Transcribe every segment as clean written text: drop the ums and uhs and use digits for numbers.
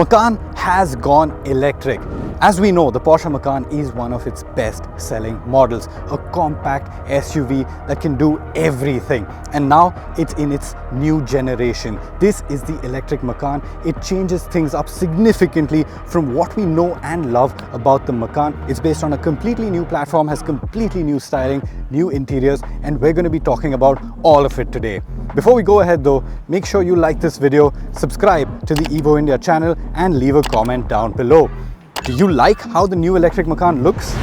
Macan has gone electric. As we know, the Porsche Macan is one of its best-selling models, a compact SUV that can do everything. And now it's in its new generation. This is the electric Macan. It changes things up significantly from what we know and love about the Macan. It's based on a completely new platform, has completely new styling, new interiors, and we're going to be talking about all of it today. Before we go ahead though, make sure you like this video, subscribe to the Evo India channel, and leave a comment down below. Do you like how the new electric Macan looks?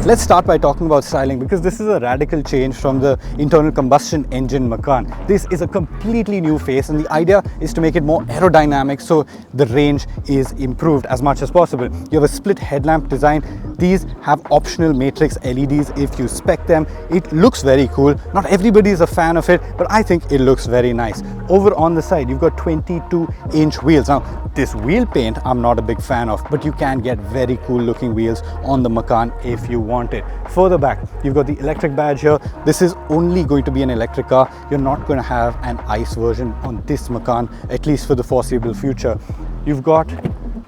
Let's start by talking about styling, because this is a radical change from the internal combustion engine Macan. This is a completely new face, and the idea is to make it more aerodynamic so the range is improved as much as possible. You have a split headlamp design. These have optional matrix LEDs if you spec them. It looks very cool. Not everybody is a fan of it, but I think it looks very nice. Over on the side, you've got 22-inch wheels. Now, this wheel paint I'm not a big fan of, but you can get very cool looking wheels on the Macan if you want it. Further back, you've got the electric badge here. This is only going to be an electric car. You're not going to have an ICE version on this Macan, at least for the foreseeable future. You've got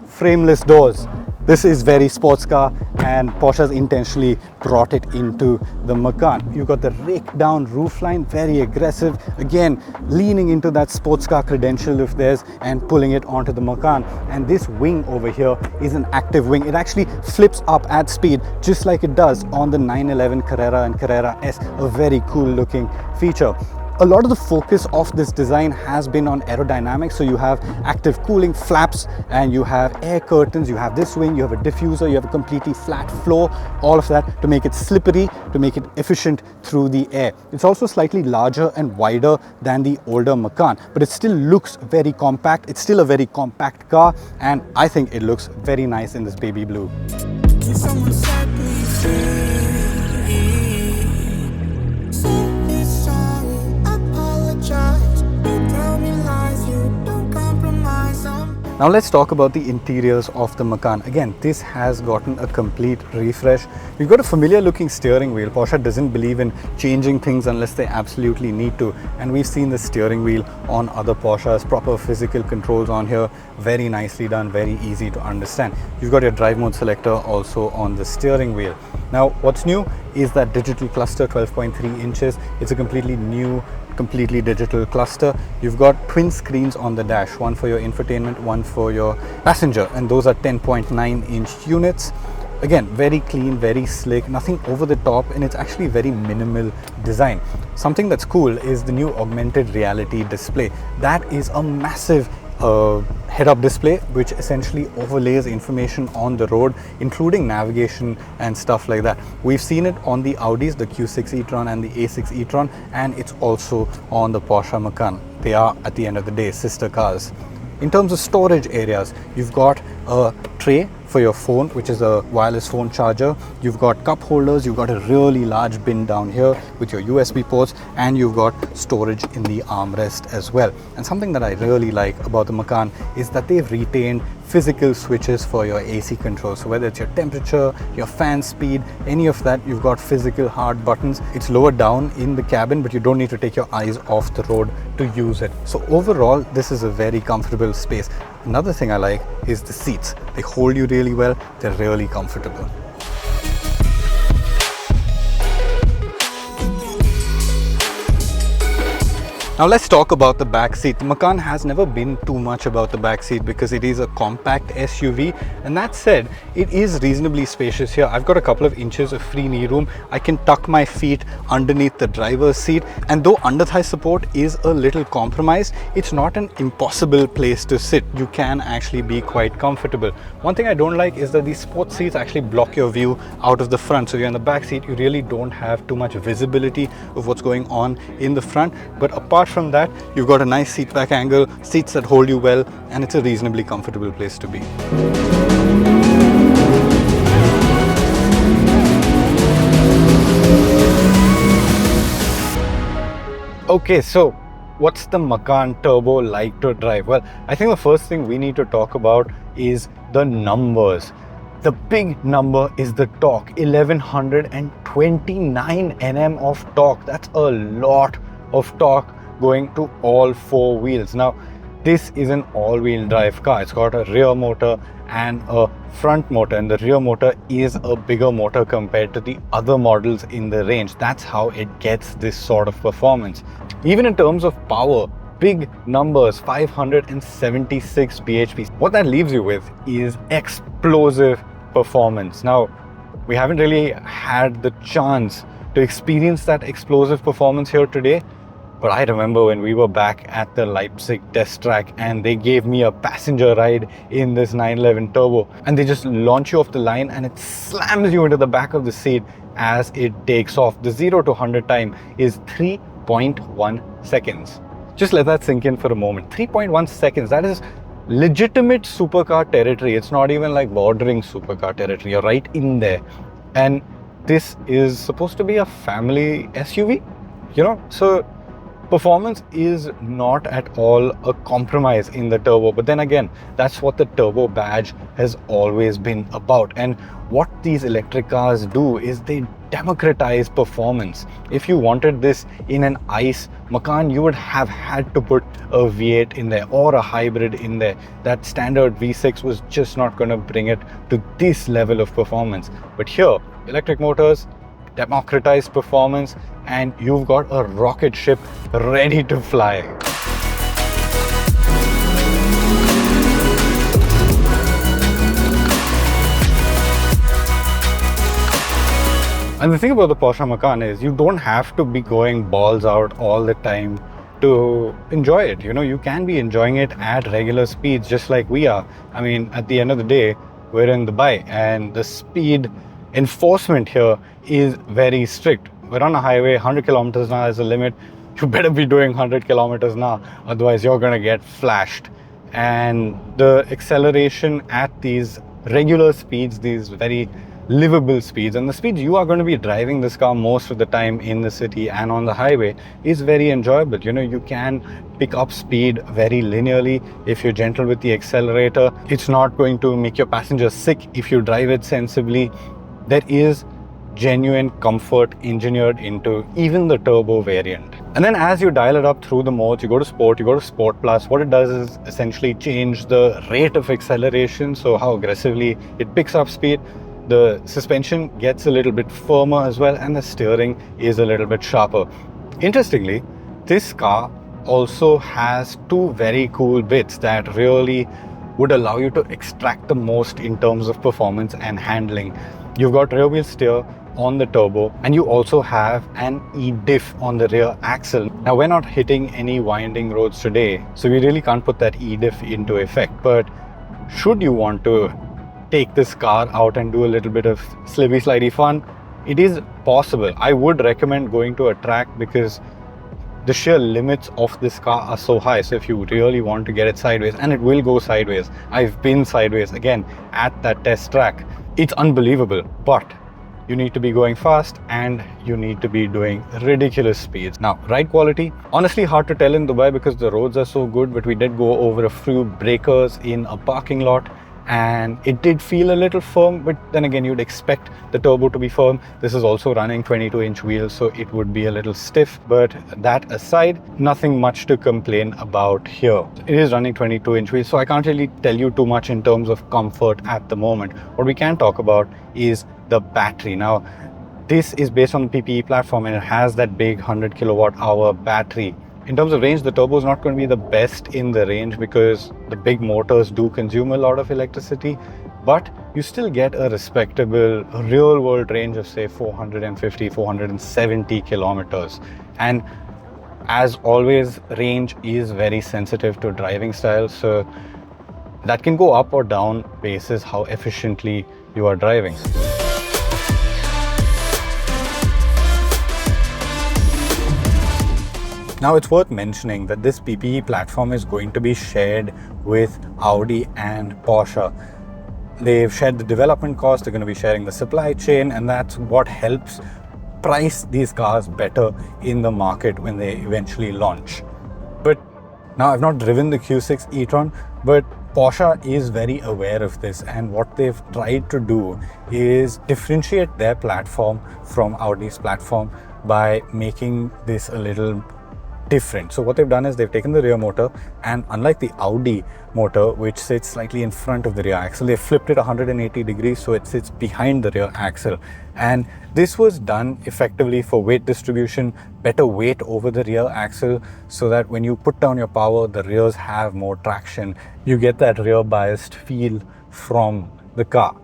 frameless doors. This is very sports car, and Porsche has intentionally brought it into the Macan. You've got the rake down roofline, very aggressive, again leaning into that sports car credential of theirs and pulling it onto the Macan. And this wing over here is an active wing. It actually flips up at speed just like it does on the 911 Carrera and Carrera S, a very cool looking feature. A lot of the focus of this design has been on aerodynamics. So you have active cooling flaps, and you have air curtains, you have this wing, you have a diffuser, you have a completely flat floor, all of that to make it slippery, to make it efficient through the air. It's also slightly larger and wider than the older Macan, but it still looks very compact. It's still a very compact car, and I think it looks very nice in this baby blue. Can someone set me free? Now let's talk about the interiors of the Macan. Again, this has gotten a complete refresh. You've got a familiar looking steering wheel. Porsche doesn't believe in changing things unless they absolutely need to. And we've seen the steering wheel on other Porsches, proper physical controls on here, very nicely done, very easy to understand. You've got your drive mode selector also on the steering wheel. Now, what's new is that digital cluster, 12.3 inches. It's a completely new, completely digital cluster. You've got twin screens on the dash, one for your infotainment, one for your passenger, and those are 10.9 inch units. Again, very clean, very slick, nothing over the top, and it's actually very minimal design. Something that's cool is the new augmented reality display. That is a massive head-up display which essentially overlays information on the road, including navigation and stuff like that. We've seen it on the Audis, the Q6 e-tron and the A6 e-tron, and it's also on the Porsche Macan. They are, at the end of the day, sister cars. In terms of storage areas, you've got a tray for your phone, which is a wireless phone charger. You've got cup holders, you've got a really large bin down here with your USB ports, and you've got storage in the armrest as well. And something that I really like about the Macan is that they've retained physical switches for your AC control. So whether it's your temperature, your fan speed, any of that, you've got physical hard buttons. It's lower down in the cabin, but you don't need to take your eyes off the road to use it. So overall, this is a very comfortable space. Another thing I like is the seats. They hold you really well. They're really comfortable. Now let's talk about the back seat. The Macan has never been too much about the back seat because it is a compact SUV, and that said, it is reasonably spacious here. I've got a couple of inches of free knee room. I can tuck my feet underneath the driver's seat, and though under thigh support is a little compromised, it's not an impossible place to sit. You can actually be quite comfortable. One thing I don't like is that these sports seats actually block your view out of the front. So you're in the back seat, you really don't have too much visibility of what's going on in the front. But apart from that, you've got a nice seat back angle, seats that hold you well, and it's a reasonably comfortable place to be. Okay, so what's the Macan Turbo like to drive? Well, I think the first thing we need to talk about is the numbers. The big number is the torque, 1129 Nm of torque. That's a lot of torque going to all four wheels. Now, this is an all-wheel drive car. It's got a rear motor and a front motor, and the rear motor is a bigger motor compared to the other models in the range. That's how it gets this sort of performance. Even in terms of power, big numbers, 576 bhp. What that leaves you with is explosive performance. Now, we haven't really had the chance to experience that explosive performance here today, but I remember when we were back at the Leipzig test track and they gave me a passenger ride in this 911 Turbo, and they just launch you off the line and it slams you into the back of the seat as it takes off. The 0 to 100 time is 3.1 seconds. Just let that sink in for a moment. 3.1 seconds, that is legitimate supercar territory. It's not even like bordering supercar territory. You're right in there. And this is supposed to be a family SUV, so performance is not at all a compromise in the Turbo. But then again, that's what the Turbo badge has always been about. And what these electric cars do is they democratize performance. If you wanted this in an ICE Macan, you would have had to put a V8 in there or a hybrid in there. That standard V6 was just not going to bring it to this level of performance. But here, electric motors, democratized performance, and you've got a rocket ship ready to fly. And the thing about the Porsche Macan is you don't have to be going balls out all the time to enjoy it. You can be enjoying it at regular speeds just like we are. I mean, at the end of the day, we're in Dubai and the speed enforcement here is very strict. We're on a highway, 100 kilometers now is the limit. You better be doing 100 kilometers now, otherwise you're going to get flashed. And the acceleration at these regular speeds, these very livable speeds, and the speeds you are going to be driving this car most of the time in the city and on the highway, is very enjoyable. You can pick up speed very linearly if you're gentle with the accelerator. It's not going to make your passengers sick if you drive it sensibly. There is genuine comfort engineered into even the Turbo variant. And then as you dial it up through the modes, you go to Sport, you go to Sport Plus. What it does is essentially change the rate of acceleration, so how aggressively it picks up speed. The suspension gets a little bit firmer as well, and the steering is a little bit sharper. Interestingly, this car also has two very cool bits that really would allow you to extract the most in terms of performance and handling. You've got rear wheel steer on the Turbo, and you also have an e-diff on the rear axle. Now, we're not hitting any winding roads today, so we really can't put that e-diff into effect. But should you want to take this car out and do a little bit of slippery slidey fun, it is possible. I would recommend going to a track because the sheer limits of this car are so high. So if you really want to get it sideways, and it will go sideways, I've been sideways again at that test track, it's unbelievable. But you need to be going fast and you need to be doing ridiculous speeds. Now, ride quality, honestly hard to tell in Dubai because the roads are so good, but we did go over a few breakers in a parking lot and it did feel a little firm, but then again, you'd expect the Turbo to be firm. This is also running 22-inch wheels, so it would be a little stiff, but that aside, nothing much to complain about here. It is running 22-inch wheels, so I can't really tell you too much in terms of comfort at the moment. What we can talk about is the battery. Now, this is based on the PPE platform and it has that big 100 kilowatt hour battery. In terms of range, the Turbo is not going to be the best in the range because the big motors do consume a lot of electricity, but you still get a respectable real world range of say 450, 470 kilometers. And as always, range is very sensitive to driving style, so that can go up or down basis how efficiently you are driving. Now, it's worth mentioning that this PPE platform is going to be shared with Audi and Porsche. They've shared the development cost, they're going to be sharing the supply chain, and that's what helps price these cars better in the market when they eventually launch. But now, I've not driven the Q6 e-tron, but Porsche is very aware of this, and what they've tried to do is differentiate their platform from Audi's platform by making this a little different. So what they've done is they've taken the rear motor, and unlike the Audi motor, which sits slightly in front of the rear axle, they've flipped it 180 degrees so it sits behind the rear axle. And this was done effectively for weight distribution, better weight over the rear axle, so that when you put down your power, the rears have more traction. You get that rear biased feel from the car.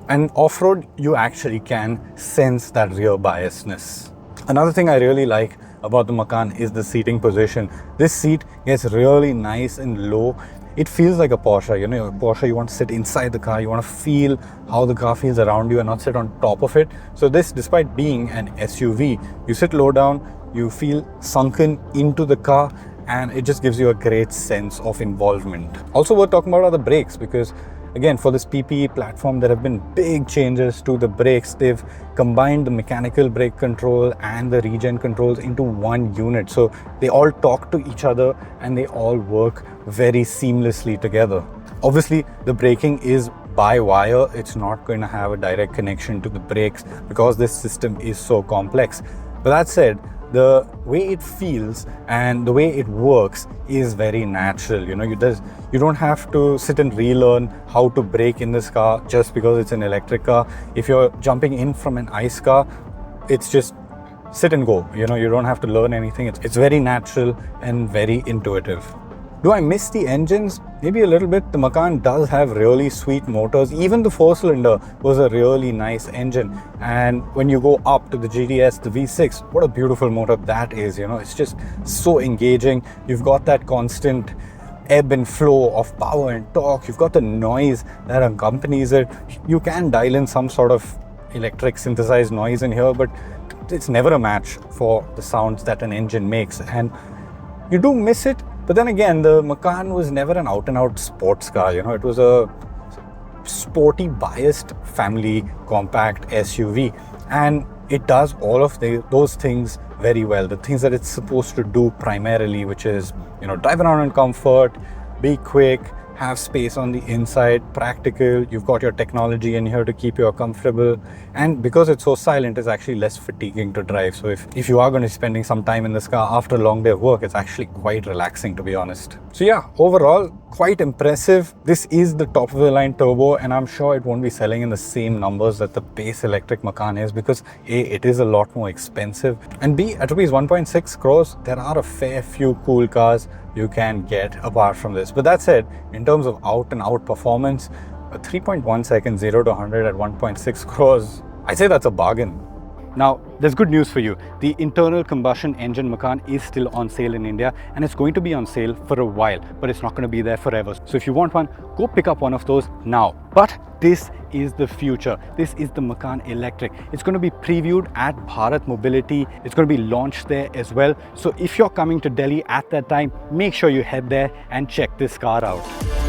And off-road, you actually can sense that rear biasness. Another thing I really like about the Macan is the seating position. This seat gets really nice and low. It feels like a Porsche. You know, a Porsche, you want to sit inside the car, you want to feel how the car feels around you and not sit on top of it. So this, despite being an SUV, you sit low down, you feel sunken into the car, and it just gives you a great sense of involvement. Also worth talking about are the brakes, because again, for this PPE platform, there have been big changes to the brakes. They've combined the mechanical brake control and the regen controls into one unit. So they all talk to each other and they all work very seamlessly together. Obviously, the braking is by wire. It's not going to have a direct connection to the brakes because this system is so complex. But that said, the way it feels and the way it works is very natural. You know, you don't have to sit and relearn how to brake in this car just because it's an electric car. If you're jumping in from an ICE car, it's just sit and go. You know, you don't have to learn anything. It's very natural and very intuitive. Do I miss the engines? Maybe a little bit. The Macan does have really sweet motors. Even the 4-cylinder was a really nice engine. And when you go up to the GTS, the V6, what a beautiful motor that is. You know, it's just so engaging. You've got that constant ebb and flow of power and torque. You've got the noise that accompanies it. You can dial in some sort of electric synthesized noise in here, but it's never a match for the sounds that an engine makes. And you do miss it. But then again, the Macan was never an out-and-out sports car. You know, it was a sporty, biased family compact SUV, and it does all of those things very well. The things that it's supposed to do primarily, which is, you know, drive around in comfort, be quick, have space on the inside, practical. You've got your technology in here to keep you comfortable, and because it's so silent, it's actually less fatiguing to drive. So if you are going to be spending some time in this car after a long day of work, it's actually quite relaxing, to be honest. So yeah, overall, quite impressive. This is the top of the line turbo, and I'm sure it won't be selling in the same numbers that the base electric Macan is, because A, it is a lot more expensive, and B, at rupees 1.6 crores, there are a fair few cool cars you can get apart from this. But that said, in terms of out and out performance, a 3.1 second 0 to 100 at 1.6 crores, I'd say that's a bargain. Now, there's good news for you. The internal combustion engine Macan is still on sale in India, and it's going to be on sale for a while, but it's not going to be there forever. So if you want one, go pick up one of those now. But this is the future. This is the Macan Electric. It's going to be previewed at Bharat Mobility. It's going to be launched there as well. So if you're coming to Delhi at that time, make sure you head there and check this car out.